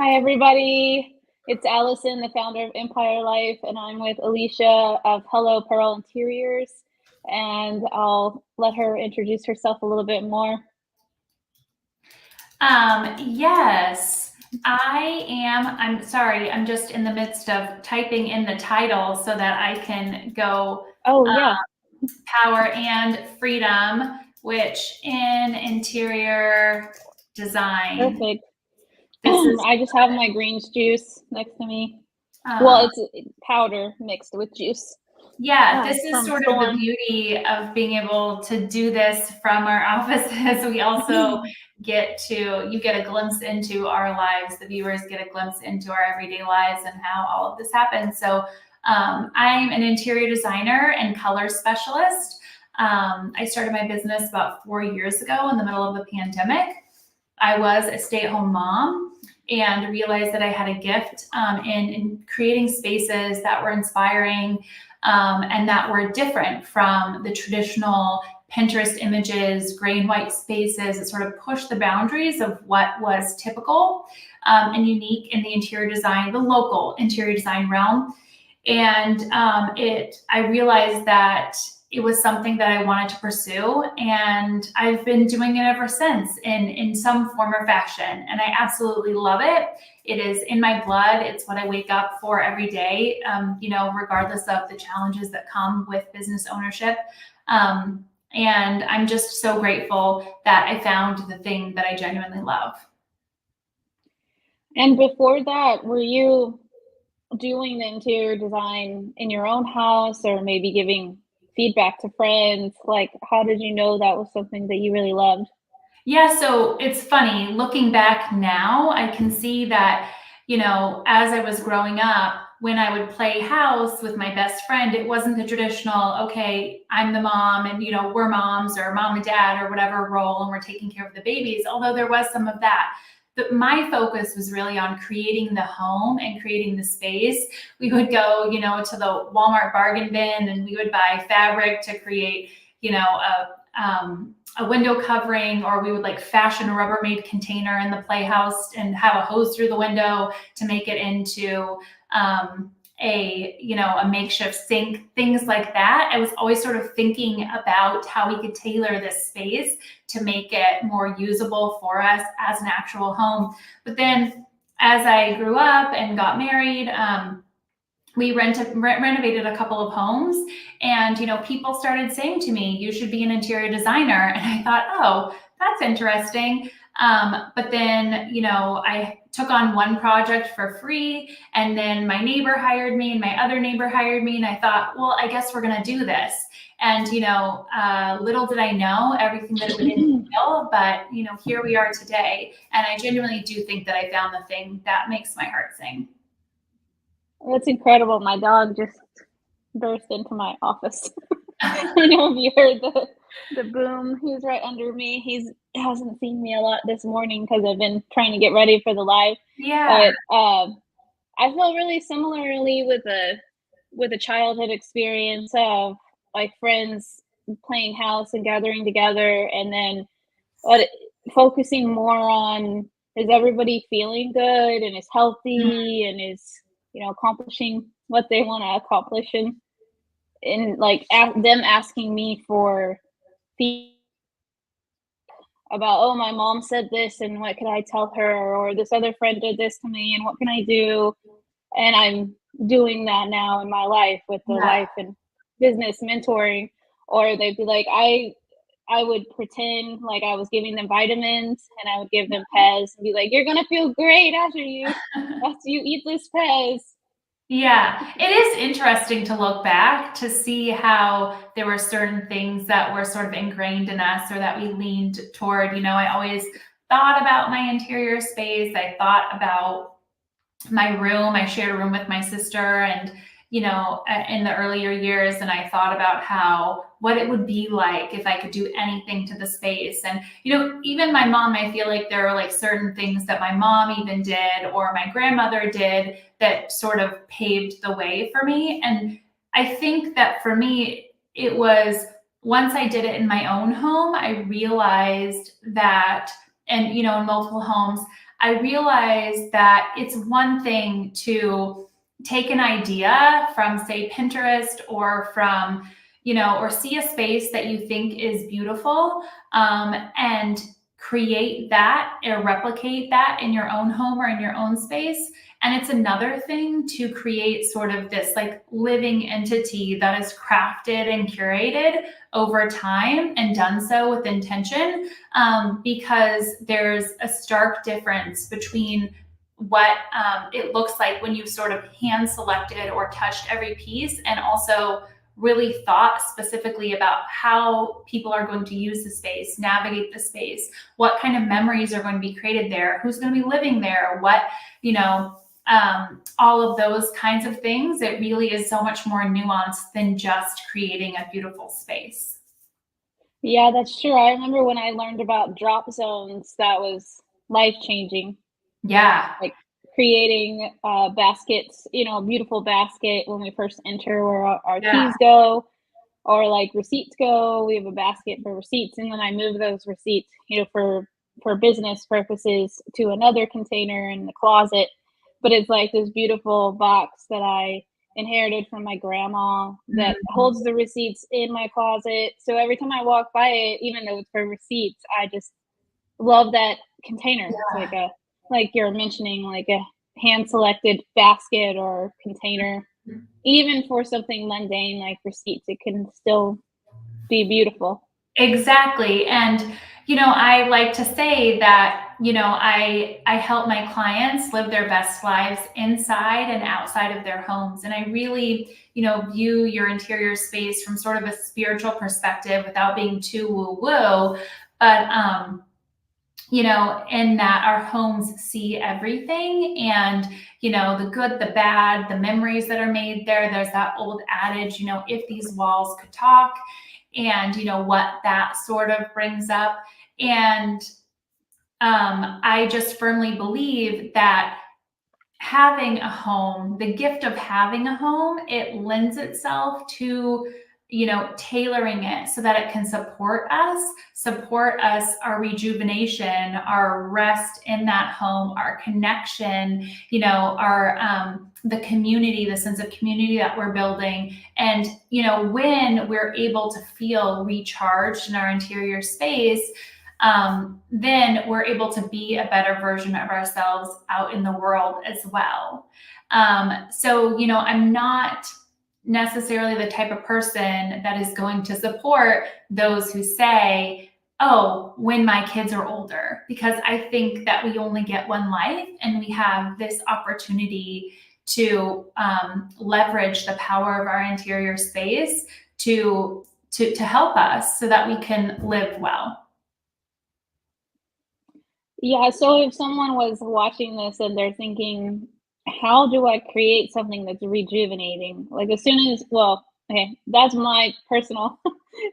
Hi, everybody. It's Allison, the founder of Empire Life, and I'm with Alicia of Hello Pearl Interiors. And I'll let her introduce herself a little bit more. Yes, I'm sorry, I'm just in the midst of typing in the title so that I can go Oh, yeah, Power and Freedom, which in interior design, perfect. this is, I just have my greens juice next to me. Well, uh, it's powder mixed with juice yeah, this is from sort of the Storm. beauty of being able to do this from our offices. We also you get a glimpse into our lives. The viewers get a glimpse into our everyday lives and how all of this happens. So I'm an interior designer and color specialist. I started my business about 4 years ago in the middle of the pandemic. I was a stay-at-home mom and realized that I had a gift in creating spaces that were inspiring and that were different from the traditional Pinterest images, gray and white spaces. It sort of pushed the boundaries of what was typical and unique in the interior design, the local interior design realm. And I realized that it was something that I wanted to pursue, and I've been doing it ever since in some form or fashion. And I absolutely love it. It is in my blood. It's what I wake up for every day, regardless of the challenges that come with business ownership. And I'm just so grateful that I found the thing that I genuinely love. And before that, were you doing the interior design in your own house or maybe giving feedback to friends? Like, how did you know that was something that you really loved? Yeah, so it's funny looking back now, I can see that, as I was growing up, when I would play house with my best friend, it wasn't the traditional, okay, I'm the mom and, we're moms or mom and dad or whatever role and we're taking care of the babies, although there was some of that. But my focus was really on creating the home and creating the space. We would go, to the Walmart bargain bin and we would buy fabric to create, a window covering, or we would like fashion a Rubbermaid container in the playhouse and have a hose through the window to make it into a makeshift sink, things like that. I was always sort of thinking about how we could tailor this space to make it more usable for us as an actual home. But then as I grew up and got married, we renovated a couple of homes, and people started saying to me, you should be an interior designer. And I thought, oh, that's interesting. But then I took on one project for free, and then my neighbor hired me and my other neighbor hired me, and I thought, well, I guess we're going to do this. And little did I know everything that it would entail, but here we are today. And I genuinely do think that I found the thing that makes my heart sing. That's incredible. My dog just burst into my office. I don't know if you heard the boom. He's right under me. He hasn't seen me a lot this morning because I've been trying to get ready for the live. Yeah. But I feel really similarly with a childhood experience of like friends playing house and gathering together, and then but focusing more on, is everybody feeling good and is healthy and is accomplishing what they want to accomplish, and like them asking me for feedback about, oh, my mom said this and what could I tell her, or this other friend did this to me and what can I do. And I'm doing that now in my life with the Yeah. life and business mentoring. Or they'd be like, I would pretend like I was giving them vitamins and I would give them Pez and be like, you're gonna feel great after you eat this Pez. Yeah, it is interesting to look back to see how there were certain things that were sort of ingrained in us or that we leaned toward. I always thought about my interior space. I thought about my room. I shared a room with my sister, and in the earlier years, and I thought about what it would be like if I could do anything to the space. And even my mom, I feel like there are like certain things that my mom even did or my grandmother did that sort of paved the way for me. And I think that for me, it was once I did it in my own home, I realized that, and in multiple homes, I realized that it's one thing to take an idea from, say, Pinterest, or from, or see a space that you think is beautiful, and create that or replicate that in your own home or in your own space. And it's another thing to create sort of this like living entity that is crafted and curated over time and done so with intention, because there's a stark difference between what it looks like when you sort of hand selected or touched every piece, and also really thought specifically about how people are going to use the space, navigate the space, what kind of memories are going to be created there, who's going to be living there, what, all of those kinds of things. It really is so much more nuanced than just creating a beautiful space. Yeah, that's true. I remember when I learned about drop zones, that was life changing. Yeah. Like creating baskets, a beautiful basket when we first enter where our Yeah. keys go, or like receipts go. We have a basket for receipts, and then I move those receipts, for business purposes to another container in the closet. But it's like this beautiful box that I inherited from my grandma that Mhm. holds the receipts in my closet. So every time I walk by it, even though it's for receipts, I just love that container. It's like you're mentioning, like a hand selected basket or container. Even for something mundane like receipts, it can still be beautiful. Exactly. And, I like to say that, I help my clients live their best lives inside and outside of their homes. And I really, view your interior space from sort of a spiritual perspective without being too woo woo. But, in that our homes see everything, and, the good, the bad, the memories that are made there. There's that old adage, if these walls could talk, and, what that sort of brings up. And I just firmly believe that having a home, the gift of having a home, it lends itself to, tailoring it so that it can support us, our rejuvenation, our rest in that home, our connection, our the community, the sense of community that we're building. And, when we're able to feel recharged in our interior space, then we're able to be a better version of ourselves out in the world as well. So, I'm not necessarily the type of person that is going to support those who say, oh, when my kids are older, because I think that we only get one life, and we have this opportunity to leverage the power of our interior space to help us so that we can live well. Yeah, so if someone was watching this and they're thinking, how do I create something that's rejuvenating? Like as soon as, well, okay, that's my personal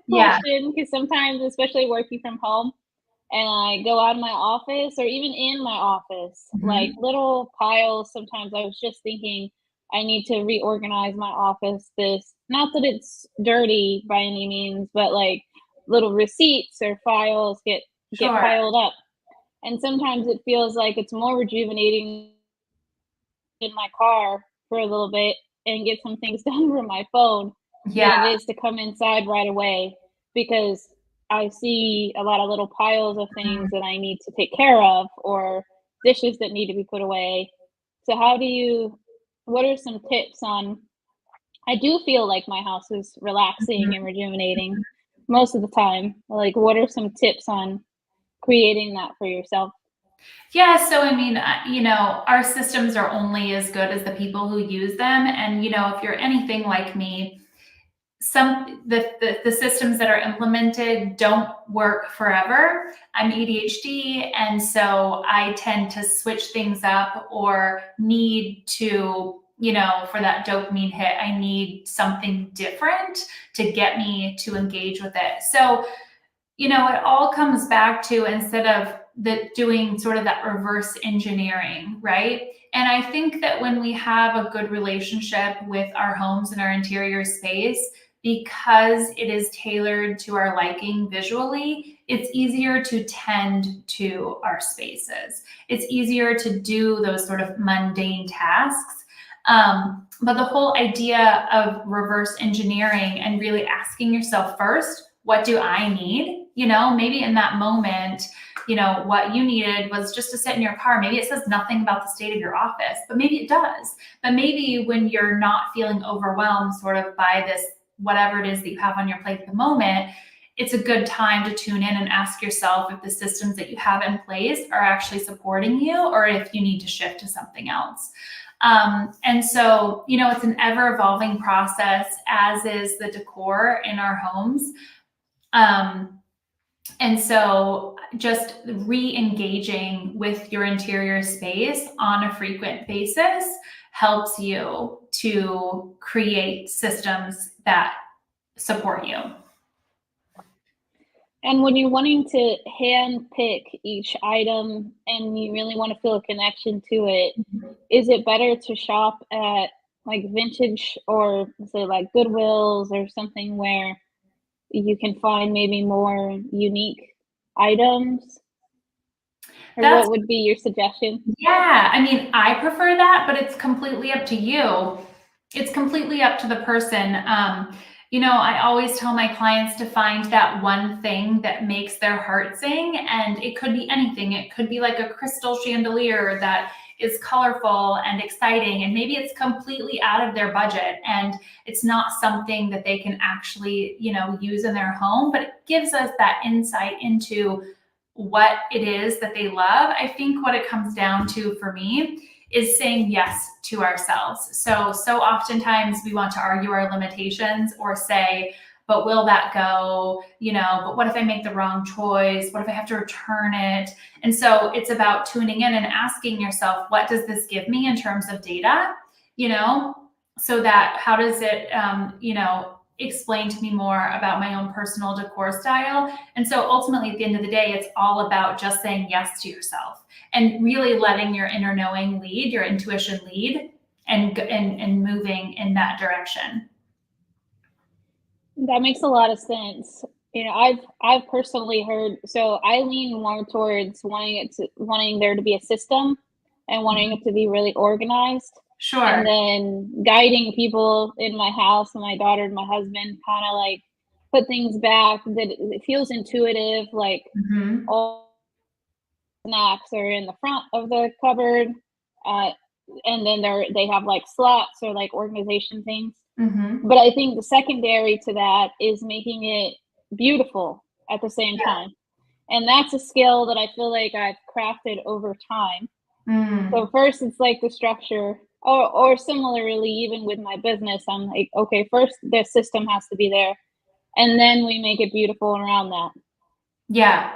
Yeah. question, because sometimes, especially working from home, and I go out of my office or even in my office, like Mhm. little piles. Sometimes I was just thinking I need to reorganize my office. This, not that it's dirty by any means, but like little receipts or files get Sure. piled up. And sometimes it feels like it's more rejuvenating in my car for a little bit and get some things done from my phone than Yeah. it is to come inside right away, because I see a lot of little piles of things that I need to take care of, or dishes that need to be put away. So what are some tips on, I do feel like my house is relaxing and Mhm. rejuvenating most of the time. Like, what are some tips on creating that for yourself? Yeah, so I mean, our systems are only as good as the people who use them. And, if you're anything like me, the systems that are implemented don't work forever. I'm ADHD, and so I tend to switch things up, or need to, for that dopamine hit, I need something different to get me to engage with it. So, it all comes back to, instead of doing sort of that reverse engineering, right? And I think that when we have a good relationship with our homes and our interior space, because it is tailored to our liking visually, it's easier to tend to our spaces. It's easier to do those sort of mundane tasks. But the whole idea of reverse engineering and really asking yourself first, what do I need? Maybe in that moment, what you needed was just to sit in your car. Maybe it says nothing about the state of your office, but maybe it does. But maybe when you're not feeling overwhelmed sort of by this, whatever it is that you have on your plate at the moment, it's a good time to tune in and ask yourself if the systems that you have in place are actually supporting you or if you need to shift to something else. And so, it's an ever evolving process, as is the decor in our homes. And so just re-engaging with your interior space on a frequent basis helps you to create systems that support you. And when you're wanting to hand pick each item and you really want to feel a connection to it, is it better to shop at like vintage or say like Goodwills or something where you can find maybe more unique items? Or That's what would be your suggestion? Yeah, I mean, I prefer that, but it's completely up to you. It's completely up to the person. I always tell my clients to find that one thing that makes their heart sing, and it could be anything. It could be like a crystal chandelier that is colorful and exciting, and maybe it's completely out of their budget and it's not something that they can actually, use in their home, but it gives us that insight into what it is that they love. I think what it comes down to for me is saying yes to ourselves. So oftentimes we want to argue our limitations or say, but will that go? But what if I make the wrong choice? What if I have to return it? And so it's about tuning in and asking yourself, what does this give me in terms of data? So that how does it, explain to me more about my own personal decor style. And so ultimately at the end of the day, it's all about just saying yes to yourself and really letting your inner knowing lead, your intuition lead, and moving in that direction. That makes a lot of sense. I've personally heard, so I lean more towards wanting there to be a system and wanting it to be really organized. Sure. And then guiding people in my house and my daughter and my husband kind of like put things back that it feels intuitive, like Mm-hmm. all snacks are in the front of the cupboard, uh, and then they have like slots or like organization things. Mm-hmm. But I think the secondary to that is making it beautiful at the same Yeah. time. And that's a skill that I feel like I've crafted over time. So Mm. first it's like the structure, or similarly, even with my business, I'm like, okay, first the system has to be there, and then we make it beautiful around that. Yeah.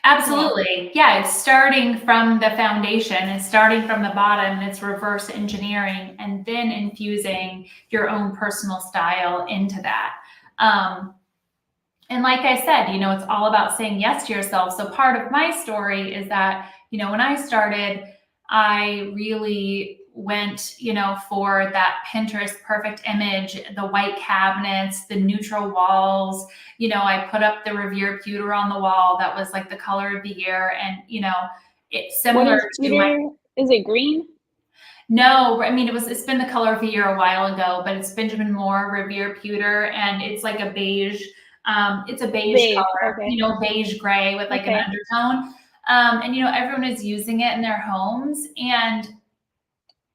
Yeah. Absolutely. Yeah, it's starting from the foundation, it's starting from the bottom, and it's reverse engineering and then infusing your own personal style into that. And like I said, it's all about saying yes to yourself. So part of my story is that, when I started, I really went, for that Pinterest perfect image, the white cabinets, the neutral walls. I put up the Revere pewter on the wall that was like the color of the year. And, it's What similar is to my, pewter? Is it green? no, I mean, it's been the color of the year a while ago, but it's Benjamin Moore Revere pewter, and it's like a beige, it's a beige Beige. color, Okay. beige gray with like an Okay. undertone. And everyone is using it in their homes. And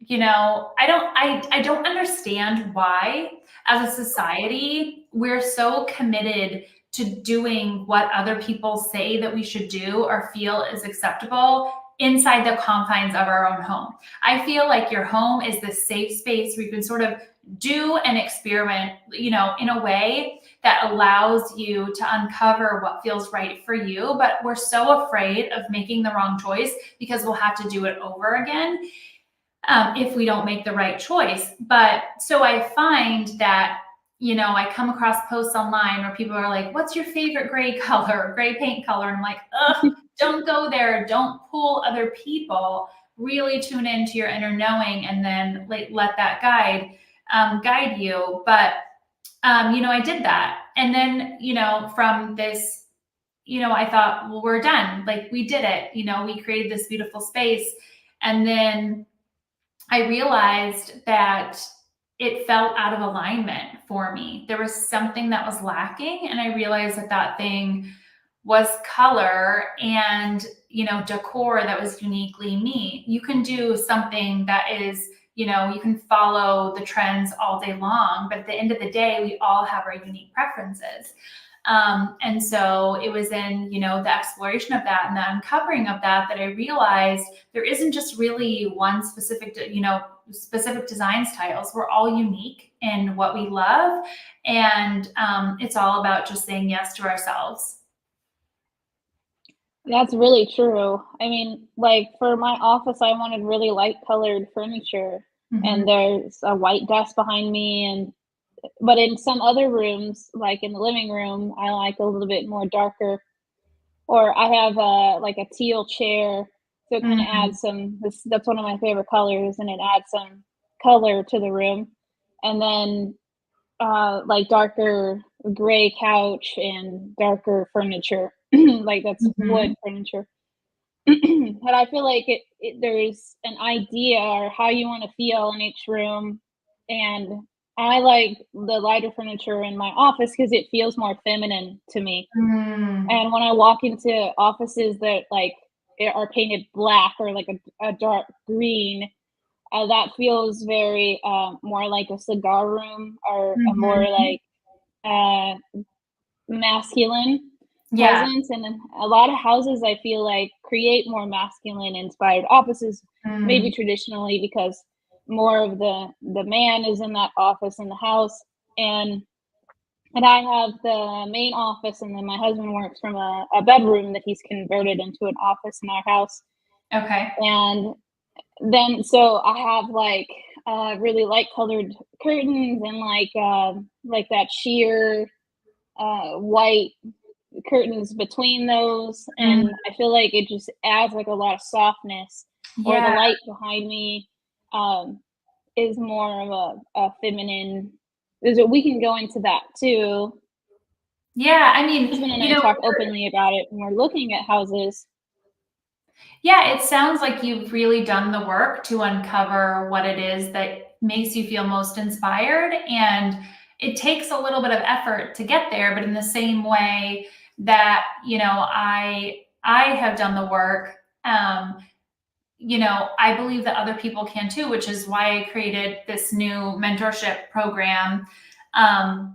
I don't understand why, as a society, we're so committed to doing what other people say that we should do or feel is acceptable inside the confines of our own home. I feel like your home is this safe space where you can sort of do an experiment, in a way that allows you to uncover what feels right for you. But we're so afraid of making the wrong choice because we'll have to do it over again if we don't make the right choice. But so I find that, I come across posts online where people are like, what's your favorite gray color, gray paint color? And I'm like, ugh, don't go there. Don't pull other people. Really tune into your inner knowing and then let that guide you. But, I did that. And then, from this I thought, well, we're done. Like, we did it. We created this beautiful space. And then I realized that it felt out of alignment for me. There was something that was lacking. And I realized that that thing was color and, decor that was uniquely me. You can do something that is, you can follow the trends all day long, but at the end of the day, we all have our unique preferences. And so it was in, the exploration of that and the uncovering of that I realized there isn't just really one specific, specific design styles. We're all unique in what we love. And it's all about just saying yes to ourselves. That's really true. I mean, like for my office, I wanted really light colored furniture, Mm-hmm. and there's a white desk behind me, and but in some other rooms, like in the living room, I like a little bit more darker. Or I have a like a teal chair, so it kind of Mm-hmm. adds some. That's one of my favorite colors, and it adds some color to the room. And then like darker gray couch and darker furniture, like that's wood Mm-hmm. furniture. But I feel like there's an idea or how you want to feel in each room, and I like the lighter furniture in my office because it feels more feminine to me. Mm. And when I walk into offices that like are painted black or like a dark green, that feels very more like a cigar room or a more Mm-hmm. like uh, masculine Yeah. presence. And then a lot of houses I feel like create more masculine inspired offices, maybe Mm. traditionally because more of the man is in that office in the house. And I have the main office, and then my husband works from a bedroom that he's converted into an office in our house. Okay. And then, so I have like really light colored curtains and like that sheer white curtains between those. Mm. And I feel like it just adds like a lot of softness. Or the Yeah. light behind me um, is more of a feminine. We can go into that too. Yeah. I My mean, husband and I talk openly about it when we're looking at houses. yeah, it sounds like you've really done the work to uncover what it is that makes you feel most inspired. And it takes a little bit of effort to get there, but in the same way that, I have done the work, I believe that other people can too, which is why I created this new mentorship program.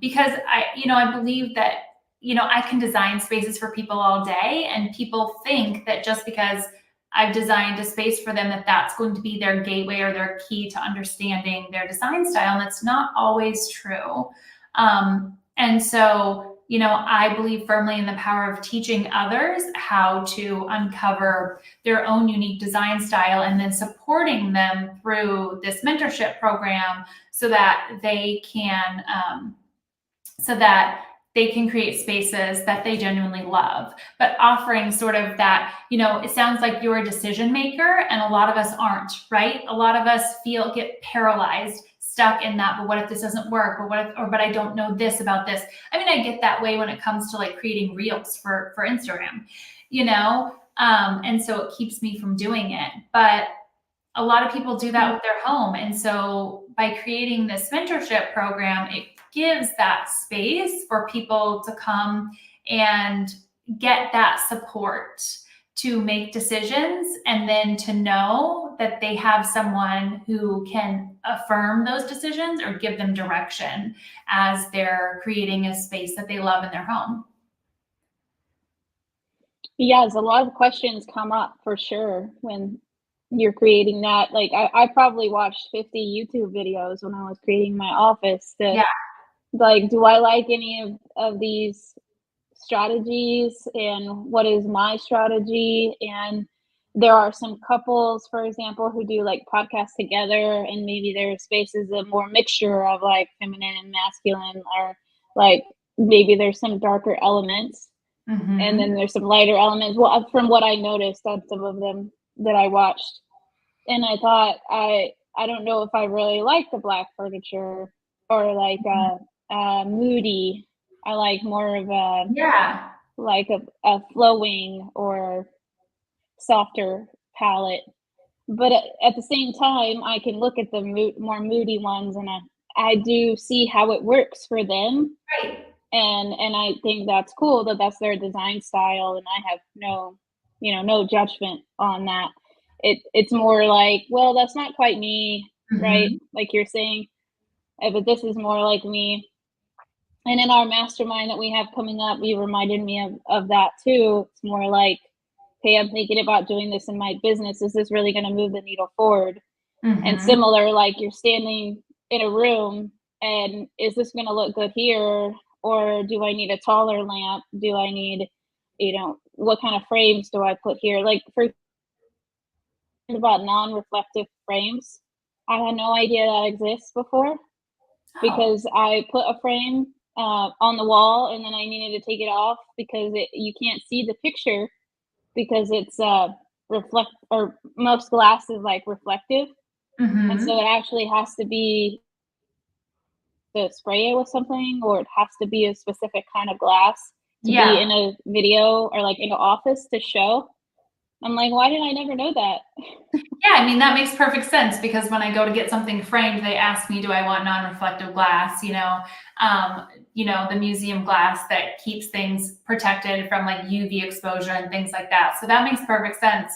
Because I believe that, I can design spaces for people all day, and people think that just because I've designed a space for them, that that's going to be their gateway or their key to understanding their design style. And that's not always true. And so, I believe firmly in the power of teaching others how to uncover their own unique design style and then supporting them through this mentorship program so that they can so that they can create spaces that they genuinely love, but offering sort of that, it sounds like you're a decision maker and a lot of us aren't, right? A lot of us get paralyzed, stuck in that, but what if this doesn't work? But what if, or, but I don't know this about this. I mean, I get that way when it comes to like creating reels for Instagram, and so it keeps me from doing it. But a lot of people do that with their home. And so by creating this mentorship program, it gives that space for people to come and get that support to make decisions, and then to know that they have someone who can affirm those decisions or give them direction as they're creating a space that they love in their home. Yes, a lot of questions come up for sure when you're creating that. Like I probably watched 50 YouTube videos when I was creating my office to Yeah. like, do I like any of these strategies and what is my strategy? And there are some couples, for example, who do like podcasts together, and maybe their space is a more mixture of like feminine and masculine, or like maybe there's some darker elements and Mm-hmm. then there's some lighter elements. Well, from what I noticed on some of them that I watched, and I thought I don't know if I really like the black furniture or like moody. I like more of a Yeah. like a flowing or softer palette. But at the same time, I can look at the more moody ones, and I do see how it works for them, Right. and I think that's cool that that's their design style, and I have no, no judgment on that. It's more like, well, that's not quite me, right? Mhm. Like you're saying, but this is more like me. And in our mastermind that we have coming up, you reminded me of that too. It's more like, hey, I'm thinking about doing this in my business. Is this really going to move the needle forward? And Mhm. similar, like you're standing in a room, and is this going to look good here? Or do I need a taller lamp? Do I need, what kind of frames do I put here? Like for about non-reflective frames, I had no idea that exists before Oh. because I put a frame on the wall, and then I needed to take it off because you can't see the picture because it's reflect, or most glass is like reflective, and so Mhm. it actually has to be to spray it with something, or it has to be a specific kind of glass to be Yeah. in a video or like in an office to show. I'm like, why did I never know that? Yeah, I mean, that makes perfect sense because when I go to get something framed, they ask me, do I want non-reflective glass? The museum glass that keeps things protected from like UV exposure and things like that. So that makes perfect sense.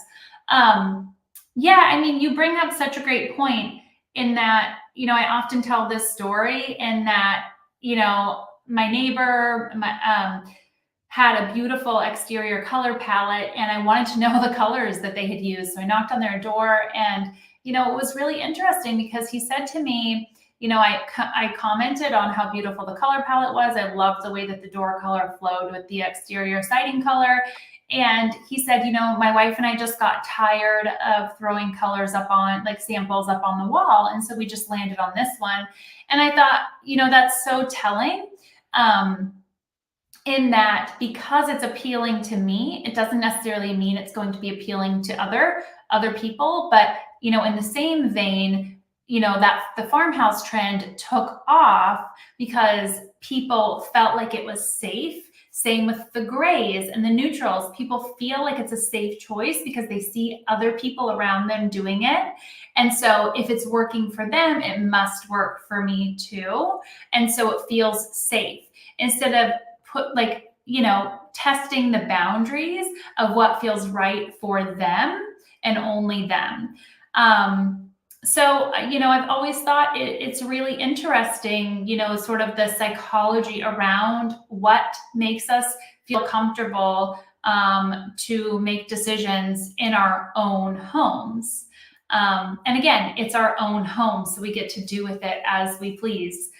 Um, yeah, I mean, you bring up such a great point in that, I often tell this story in that, my neighbor, had a beautiful exterior color palette and I wanted to know the colors that they had used. So I knocked on their door and, it was really interesting because he said to me, I commented on how beautiful the color palette was. I loved the way that the door color flowed with the exterior siding color. And he said, my wife and I just got tired of throwing colors up on like samples up on the wall. And so we just landed on this one. And I thought, that's so telling. In that because it's appealing to me, it doesn't necessarily mean it's going to be appealing to other people. But in the same vein, that the farmhouse trend took off because people felt like it was safe. Same with the grays and the neutrals. People feel like it's a safe choice because they see other people around them doing it. And so if it's working for them, it must work for me too. And so it feels safe instead of testing the boundaries of what feels right for them and only them. I've always thought it's really interesting, sort of the psychology around what makes us feel comfortable to make decisions in our own homes. And again, it's our own home, so we get to do with it as we please.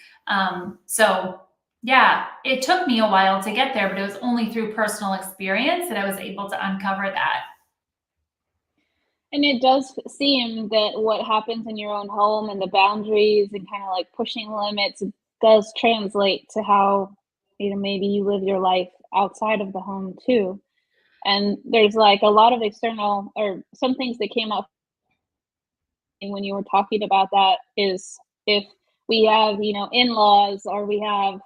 Yeah, it took me a while to get there, but it was only through personal experience that I was able to uncover that. And it does seem that what happens in your own home and the boundaries and kind of like pushing limits does translate to how, maybe you live your life outside of the home too. And there's like a lot of external, or some things that came up when you were talking about that is, if we have, in-laws, or we have,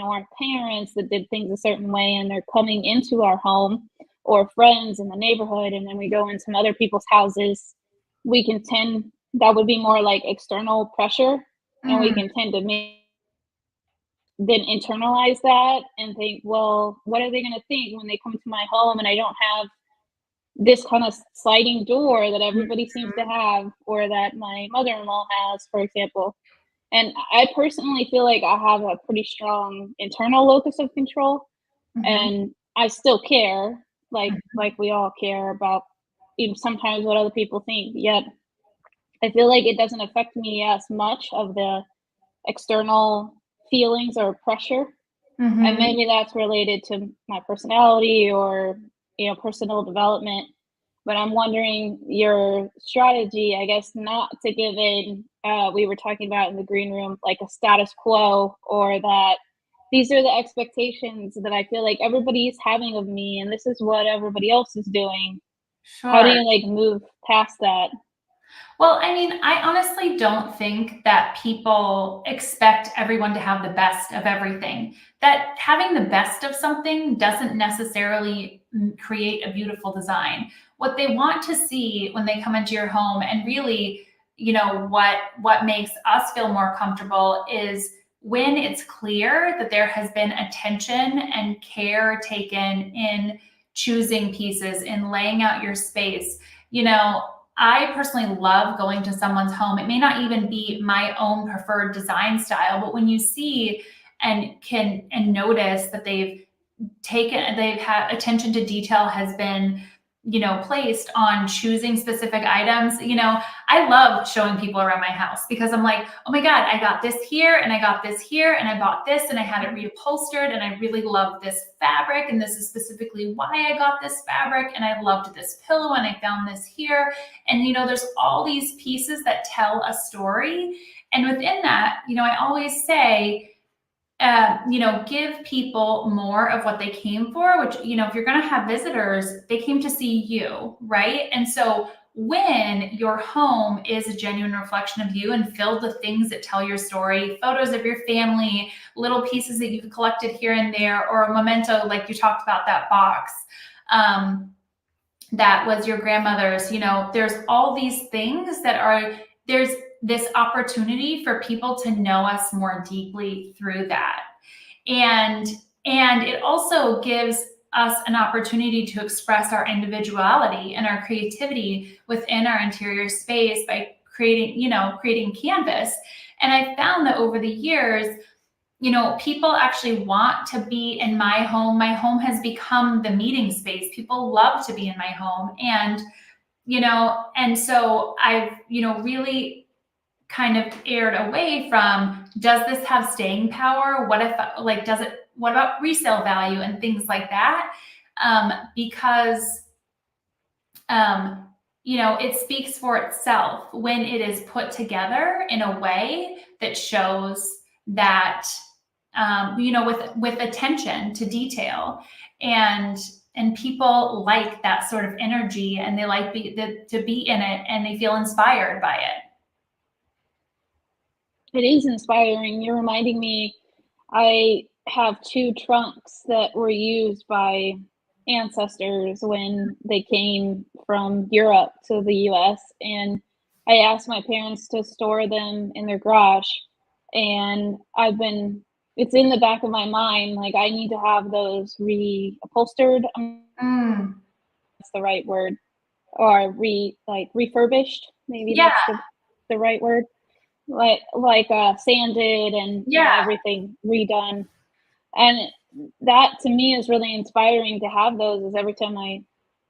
our parents that did things a certain way and they're coming into our home, or friends in the neighborhood, and then we go in some other people's houses, we can tend, that would be more like external pressure, and we Mm, can tend to then internalize that and think, well, what are they going to think when they come to my home and I don't have this kind of sliding door that everybody seems to mhm, have, or that my mother-in-law has, for example. And I personally feel like I have a pretty strong internal locus of control, mhm, and I still care, mhm, like we all care about, sometimes what other people think. Yet I feel like it doesn't affect me as much of the external feelings or pressure, and mhm. maybe that's related to my personality, or personal development. But I'm wondering your strategy, I guess, not to give in, we were talking about in the green room, like a status quo, or that these are the expectations that I feel like everybody's having of me, and this is what everybody else is doing. How do Sure. you like move past that? Well, I mean, I honestly don't think that people expect everyone to have the best of everything. That having the best of something doesn't necessarily create a beautiful design. What they want to see when they come into your home, and really, what makes us feel more comfortable is when it's clear that there has been attention and care taken in choosing pieces, in laying out your space. I personally love going to someone's home. It may not even be my own preferred design style, but when you see and notice that they've had attention to detail has been, placed on choosing specific items. I love showing people around my house because I'm like, oh my God, I got this here and I got this here and I bought this and I had it reupholstered and I really love this fabric. And this is specifically why I got this fabric. And I loved this pillow and I found this here. And, there's all these pieces that tell a story. And within that, I always say, give people more of what they came for, which, if you're going to have visitors, they came to see you, right? And so when your home is a genuine reflection of you and filled with things that tell your story, photos of your family, little pieces that you've collected here and there, or a memento, like you talked about that box, that was your grandmother's, there's all these things there's this opportunity for people to know us more deeply through that. And it also gives us an opportunity to express our individuality and our creativity within our interior space by creating canvas. And I found that over the years, people actually want to be in my home. My home has become the meeting space. People love to be in my home. And so I've, really kind of aired away from, does this have staying power? What if, what about resale value and things like that? Because, it speaks for itself when it is put together in a way that shows that, with attention to detail, and people like that sort of energy, and they like to be in it, and they feel inspired by it. It is inspiring. You're reminding me, I have 2 trunks that were used by ancestors when they came from Europe to the US, and I asked my parents to store them in their garage, and it's in the back of my mind, like, I need to have those reupholstered, Mm. that's the right word, or refurbished, maybe Yeah, that's the right word. Sanded and, yeah. everything redone, and that to me is really inspiring to have those, is every time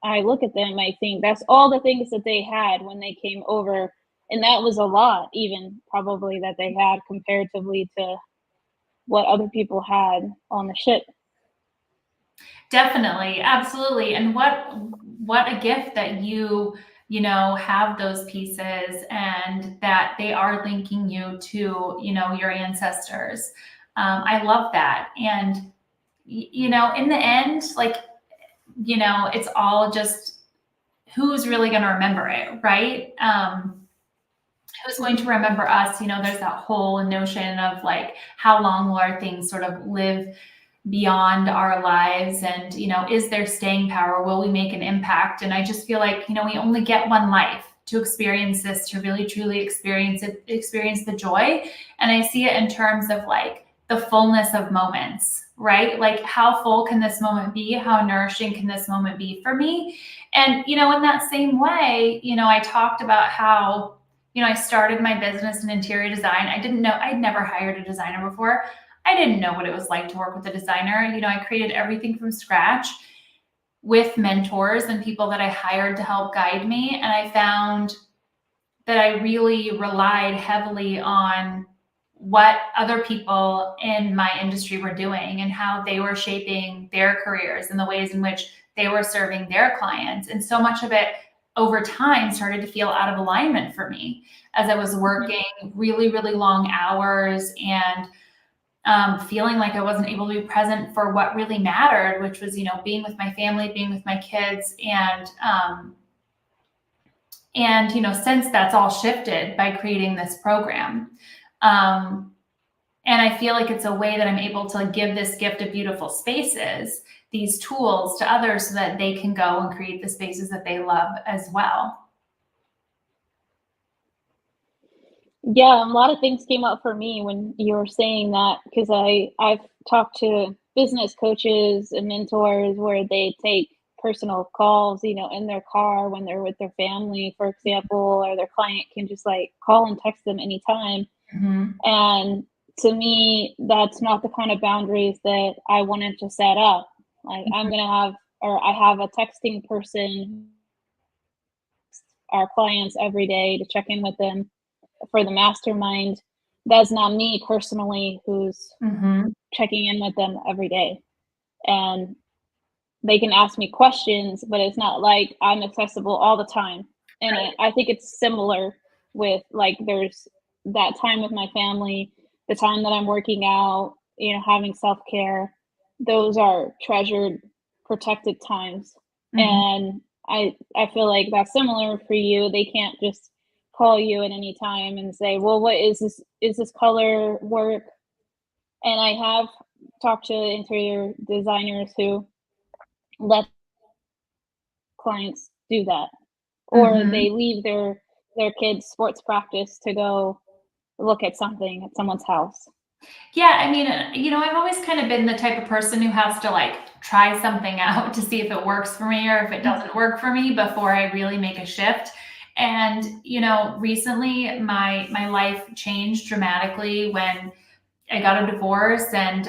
I look at them, I think that's all the things that they had when they came over, and that was a lot even probably that they had comparatively to what other people had on the ship. Definitely, absolutely. And what a gift that have those pieces and that they are linking you to, your ancestors. I love that. And in the end, like, it's all just who's really going to remember it, right? Who's going to remember us? There's that whole notion of like, how long will our things sort of live beyond our lives, and is there staying power? Will we make an impact? And I just feel like we only get one life to experience this, to really truly experience the joy. And I see it in terms of like the fullness of moments, right? Like, how full can this moment be? How nourishing can this moment be for me? And in that same way, I talked about how I started my business in interior design. I'd never hired a designer before. I didn't know what it was like to work with a designer. I created everything from scratch with mentors and people that I hired to help guide me. And I found that I really relied heavily on what other people in my industry were doing and how they were shaping their careers and the ways in which they were serving their clients. And so much of it over time started to feel out of alignment for me as I was working really, really long hours and feeling like I wasn't able to be present for what really mattered, which was, being with my family, being with my kids, And, since that's all shifted by creating this program. And I feel like it's a way that I'm able to give this gift of beautiful spaces, these tools to others so that they can go and create the spaces that they love as well. Yeah, a lot of things came up for me when you were saying that because I've talked to business coaches and mentors where they take personal calls, in their car when they're with their family, for example, or their client can just like call and text them anytime. Mm-hmm. And to me, that's not the kind of boundaries that I wanted to set up. Like I'm gonna have, or I have a texting person, our clients every day to check in with them for the mastermind. That's not me personally who's Mm-hmm. checking in with them every day. And they can ask me questions, but it's not like I'm accessible all the time. And I think it's similar with like there's that time with my family, the time that I'm working out, having self care. Those are treasured, protected times. Mm-hmm. And I feel like that's similar for you. They can't just call you at any time and say, well, what is this? Is this color work? And I have talked to interior designers who let clients do that, or Mm-hmm. they leave their kids' sports practice to go look at something at someone's house. Yeah, I mean, I've always kind of been the type of person who has to like try something out to see if it works for me or if it doesn't work for me before I really make a shift. And, recently my life changed dramatically when I got a divorce and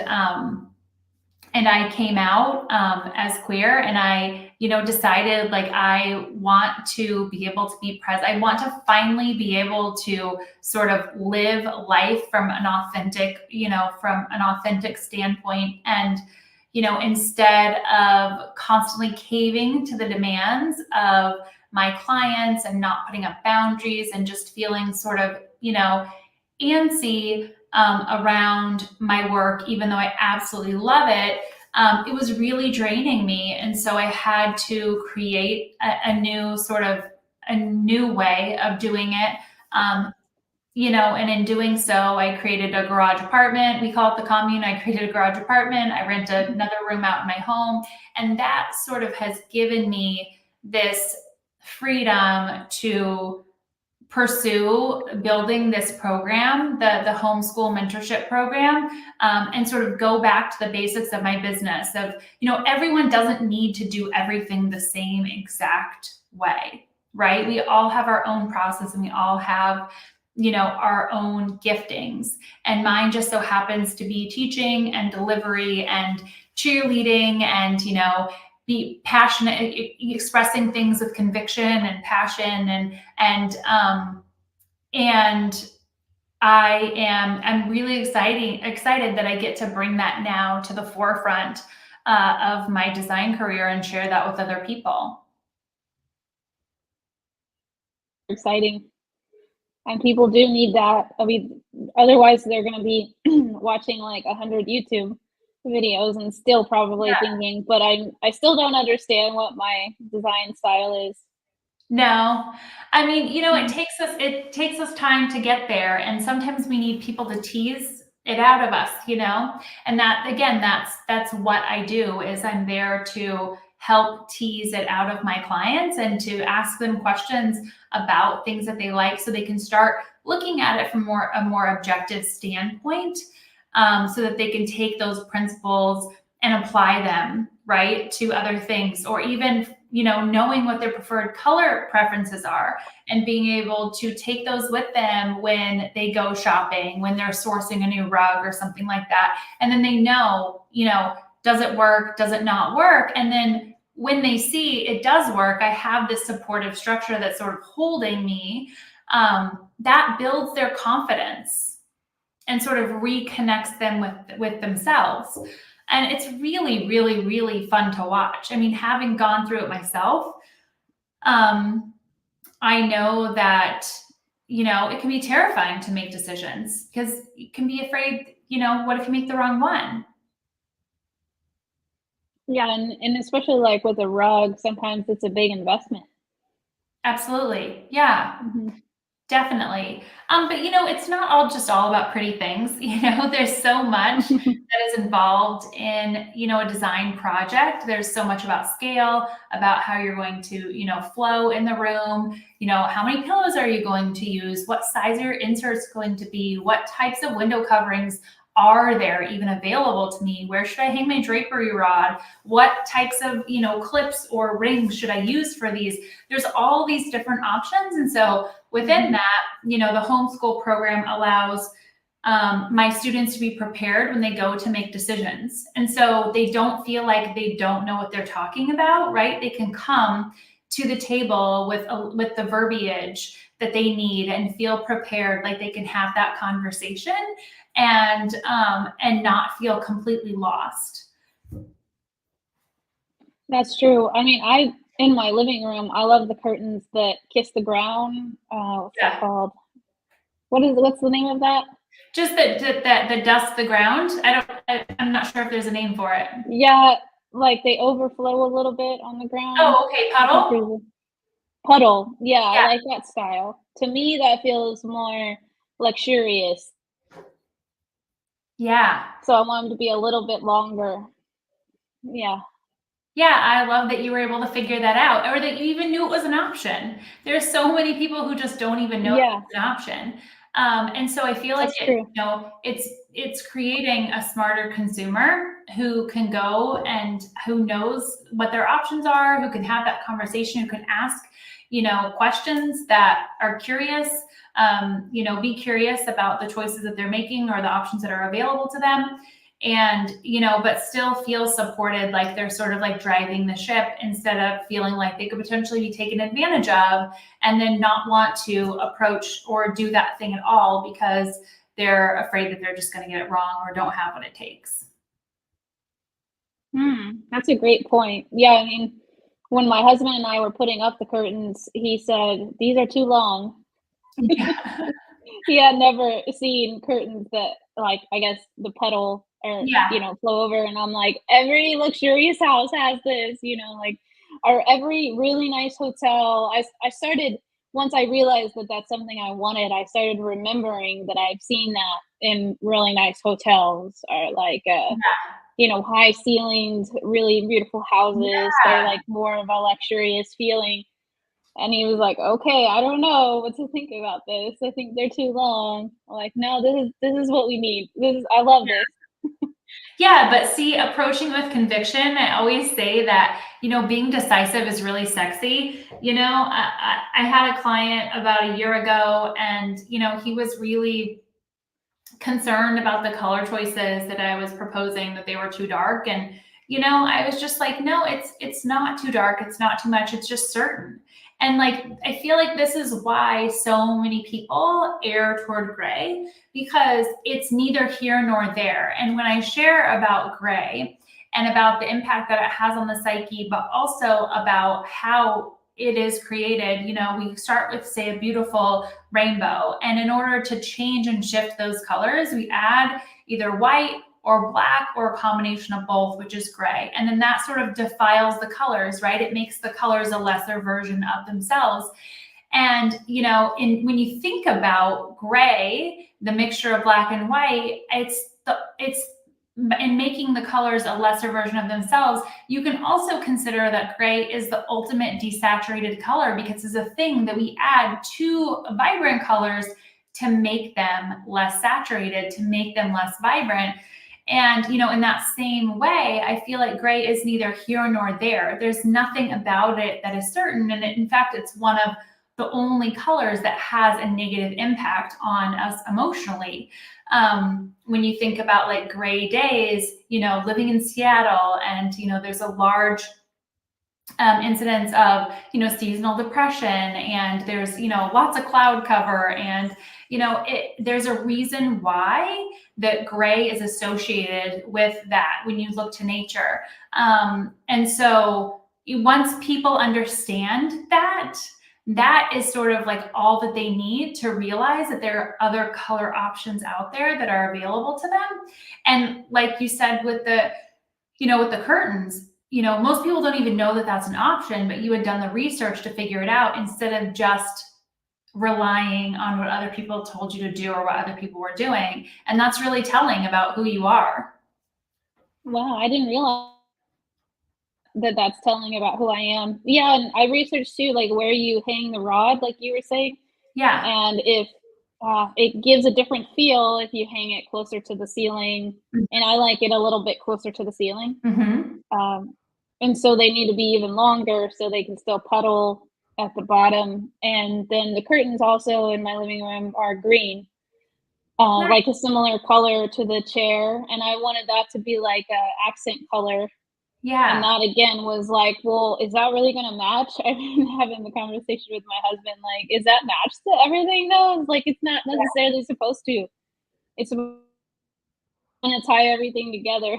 I came out as queer, and I, decided like I want to be able to be present. I want to finally be able to sort of live life from an authentic standpoint. And, instead of constantly caving to the demands of my clients and not putting up boundaries and just feeling sort of, antsy around my work, even though I absolutely love it. It was really draining me. And so I had to create a new way of doing it. And in doing so, I created a garage apartment. We call it the commune. I created a garage apartment. I rent another room out in my home. And that sort of has given me this freedom to pursue building this program, the homeschool mentorship program, and sort of go back to the basics of my business. Of everyone doesn't need to do everything the same exact way, right? We all have our own process, and we all have our own giftings. And mine just so happens to be teaching and delivery and cheerleading and be passionate, expressing things with conviction and passion, and I'm really excited that I get to bring that now to the forefront of my design career and share that with other people. Exciting. And people do need that. I mean, otherwise they're going to be watching like 100 YouTube videos and still probably thinking, but I still don't understand what my design style is. No, I mean, it takes us time to get there, and sometimes we need people to tease it out of us, and that again, that's what I do. Is I'm there to help tease it out of my clients and to ask them questions about things that they like, so they can start looking at it from a more objective standpoint, so that they can take those principles and apply them right to other things, or even knowing what their preferred color preferences are and being able to take those with them when they go shopping, when they're sourcing a new rug or something like that. And then they know, does it work? Does it not work? And then when they see it does work, I have this supportive structure that's sort of holding me. That builds their confidence and sort of reconnects them with themselves. And it's really, really, really fun to watch. I mean, having gone through it myself, I know that, it can be terrifying to make decisions because you can be afraid, what if you make the wrong one? Yeah, and especially like with a rug, sometimes it's a big investment. Absolutely. Yeah. Mhm. Definitely. But it's not all about pretty things. There's so much that is involved in, a design project. There's so much about scale, about how you're going to, flow in the room. How many pillows are you going to use? What size are your inserts going to be? What types of window coverings are there even available to me? Where should I hang my drapery rod? What types of, clips or rings should I use for these? There's all these different options. And so within Mhm. that, the homeschool program allows my students to be prepared when they go to make decisions. And so they don't feel like they don't know what they're talking about, right? They can come to the table with the verbiage that they need and feel prepared, like they can have that conversation and not feel completely lost. That's true. I mean, I in my living room, I love the curtains that kiss the ground. What's that Yeah. called? What's the name of that? Just that the dust the ground. I'm not sure if there's a name for it. Yeah, like they overflow a little bit on the ground. Oh, okay, I think puddle. there's a puddle. Yeah, I Yeah. like that style. To me, that feels more luxurious. Yeah. So I want them to be a little bit longer. Yeah. Yeah, I love that you were able to figure that out or that you even knew it was an option. There's so many people who just don't even know Yeah, it's an option. And so I feel like that's true. it's creating a smarter consumer who can go and who knows what their options are, who can have that conversation, who can ask, questions that are curious, be curious about the choices that they're making or the options that are available to them and but still feel supported, like they're sort of like driving the ship instead of feeling like they could potentially be taken advantage of and then not want to approach or do that thing at all because they're afraid that they're just going to get it wrong or don't have what it takes. That's a great point. Yeah, I mean, when my husband and I were putting up the curtains, he said, "These are too long." Yeah. He had never seen curtains that, like, I guess the puddle or, Yeah. flow over, and I'm like, every luxurious house has this, like, or every really nice hotel. I started once I realized that that's something I wanted, I started remembering that I've seen that in really nice hotels or, like, high ceilings, really beautiful houses. They're, Yeah. like, more of a luxurious feeling. And he was like, "Okay, I don't know what to think about this. I think they're too long." I'm like, "No, this is what we need. I love this." Yeah, but see, approaching with conviction, I always say that, being decisive is really sexy. I had a client about a year ago, and, he was really concerned about the color choices that I was proposing, that they were too dark. And, I was just like, no, it's not too dark, it's not too much, it's just certain. And like I feel like this is why so many people err toward gray, because it's neither here nor there. And when I share about gray and about the impact that it has on the psyche, but also about how it is created, we start with, say, a beautiful rainbow. And in order to change and shift those colors, we add either white or black or a combination of both, which is gray. And then that sort of defiles the colors, right? It makes the colors a lesser version of themselves. And, when you think about gray, the mixture of black and white, it's in making the colors a lesser version of themselves. You can also consider that gray is the ultimate desaturated color because it's a thing that we add to vibrant colors to make them less saturated, to make them less vibrant. And, in that same way, I feel like gray is neither here nor there. There's nothing about it that is certain. And in fact, it's one of the only colors that has a negative impact on us emotionally. When you think about like gray days, living in Seattle, and there's a large incidence of seasonal depression, and there's lots of cloud cover, and there's a reason why that gray is associated with that when you look to nature. And so once people understand that, that is sort of like all that they need to realize that there are other color options out there that are available to them. And like you said with the with the curtains, most people don't even know that that's an option, but you had done the research to figure it out instead of just relying on what other people told you to do or what other people were doing. And that's really telling about who you are. Wow, I didn't realize that that's telling about who I am. Yeah, and I researched too, like where you hang the rod, like you were saying, Yeah. and if it gives a different feel if you hang it closer to the ceiling, and I like it a little bit closer to the ceiling. Mm-hmm. Um, and so they need to be even longer so they can still puddle at the bottom. And then the curtains also in my living room are green, like a similar color to the chair. And I wanted that to be like a accent color. And Yeah. that again was like, well, is that really gonna match? I've been having the conversation with my husband, like, is that match to everything though? It's like it's not necessarily supposed to. It's gonna tie everything together.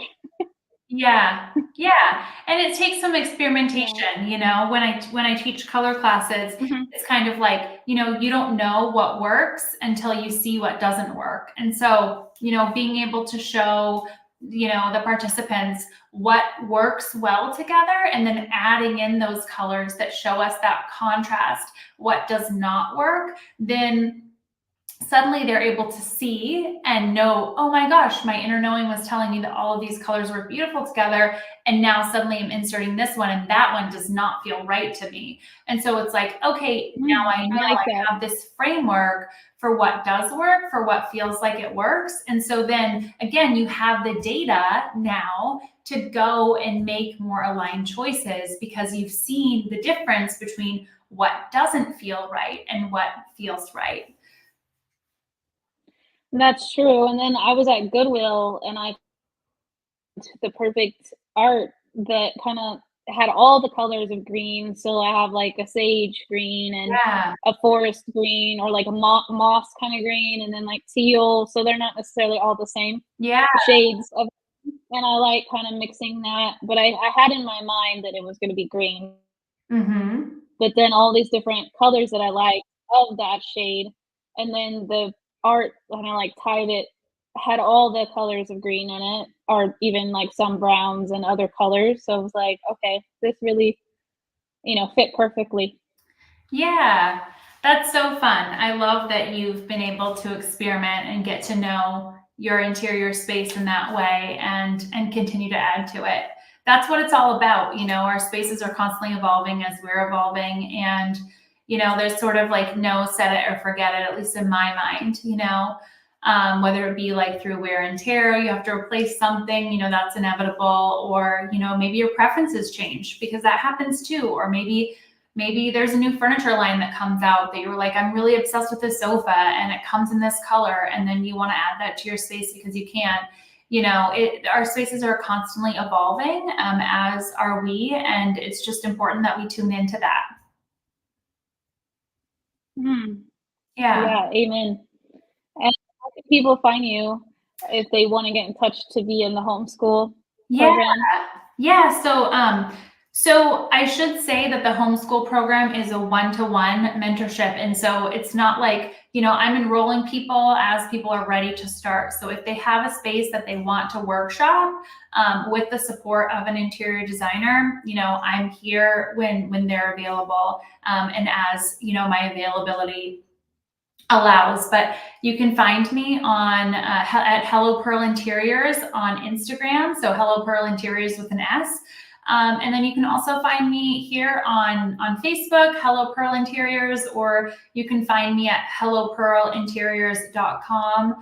Yeah. Yeah. And it takes some Yeah. experimentation, when I teach color classes, Mhm. it's kind of like, you don't know what works until you see what doesn't work. And so, being able to show, the participants what works well together and then adding in those colors that show us that contrast, what does not work, then suddenly they're able to see and know, oh my gosh, my inner knowing was telling me that all of these colors were beautiful together. And now suddenly I'm inserting this one and that one does not feel right to me. And so it's like, okay, now I I know like I that. have this framework for what does work, for what feels like it works. And so then again, you have the data now to go and make more aligned choices because you've seen the difference between what doesn't feel right and what feels right. That's true. And then I was at Goodwill and I the perfect art that kinda had all the colors of green. So I have like a sage green and Yeah. a forest green or like a moss kinda green and then like teal. So they're not necessarily all the same Yeah. shades of, and I like kinda mixing that. But I had in my mind that it was gonna be green. Mhm. But then all these different colors that I like of that shade, and then the art kinda, like, tied it had all the colors of green in it, or even, like, some browns and other colors, so I was like, "Okay, this really, fit perfectly." Yeah. That's so fun. I love that you've been able to experiment and get to know your interior space in that way and continue to add to it. That's what it's all about. Our spaces are constantly evolving as we're evolving and there's sort of like no set it or forget it, at least in my mind, whether it be like through wear and tear, you have to replace something, that's inevitable, or, maybe your preferences change because that happens too. Or maybe there's a new furniture line that comes out that you're like, I'm really obsessed with this sofa and it comes in this color. And then you want to add that to your space because you can. Our spaces are constantly evolving, as are we. And it's just important that we tune into that. Mm. Yeah. Yeah, amen. And how can people find you if they wanna get in touch to be in the homeschool Yeah. program? Yeah. So I should say that the homeschool program is a one-to-one mentorship. And so it's not like, I'm enrolling people as people are ready to start. So if they have a space that they want to workshop, with the support of an interior designer, I'm here when they're available, and as, my availability allows. But you can find me on at Hello Pearl Interiors on Instagram. So Hello Pearl Interiors with an S. And then you can also find me here on Facebook, Hello Pearl Interiors, or you can find me at hellopearlinteriors.com.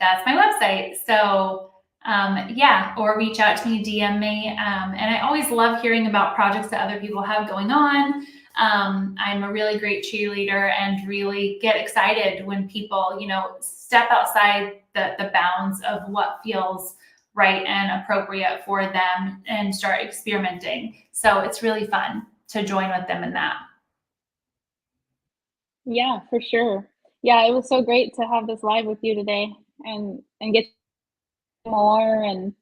That's my website. So yeah, or reach out to me, DM me. And I always love hearing about projects that other people have going on. I'm a really great cheerleader and really get excited when people, step outside the bounds of what feels right and appropriate for them and start experimenting. So it's really fun to join with them in that. Yeah, for sure. Yeah, it was so great to have this live with you today and get more and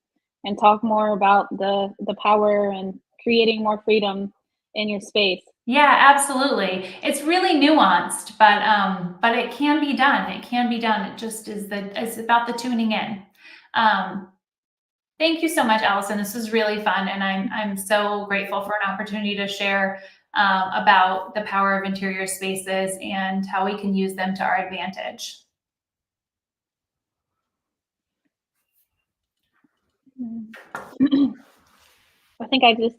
talk more about the power and creating more freedom in your space. Yeah, absolutely. It's really nuanced, but it can be done. It can be done. It just is it's about the tuning in. Um, Thank you so much, Allison. This was really fun, and I'm so grateful for an opportunity to share about the power of interior spaces and how we can use them to our advantage. I think I just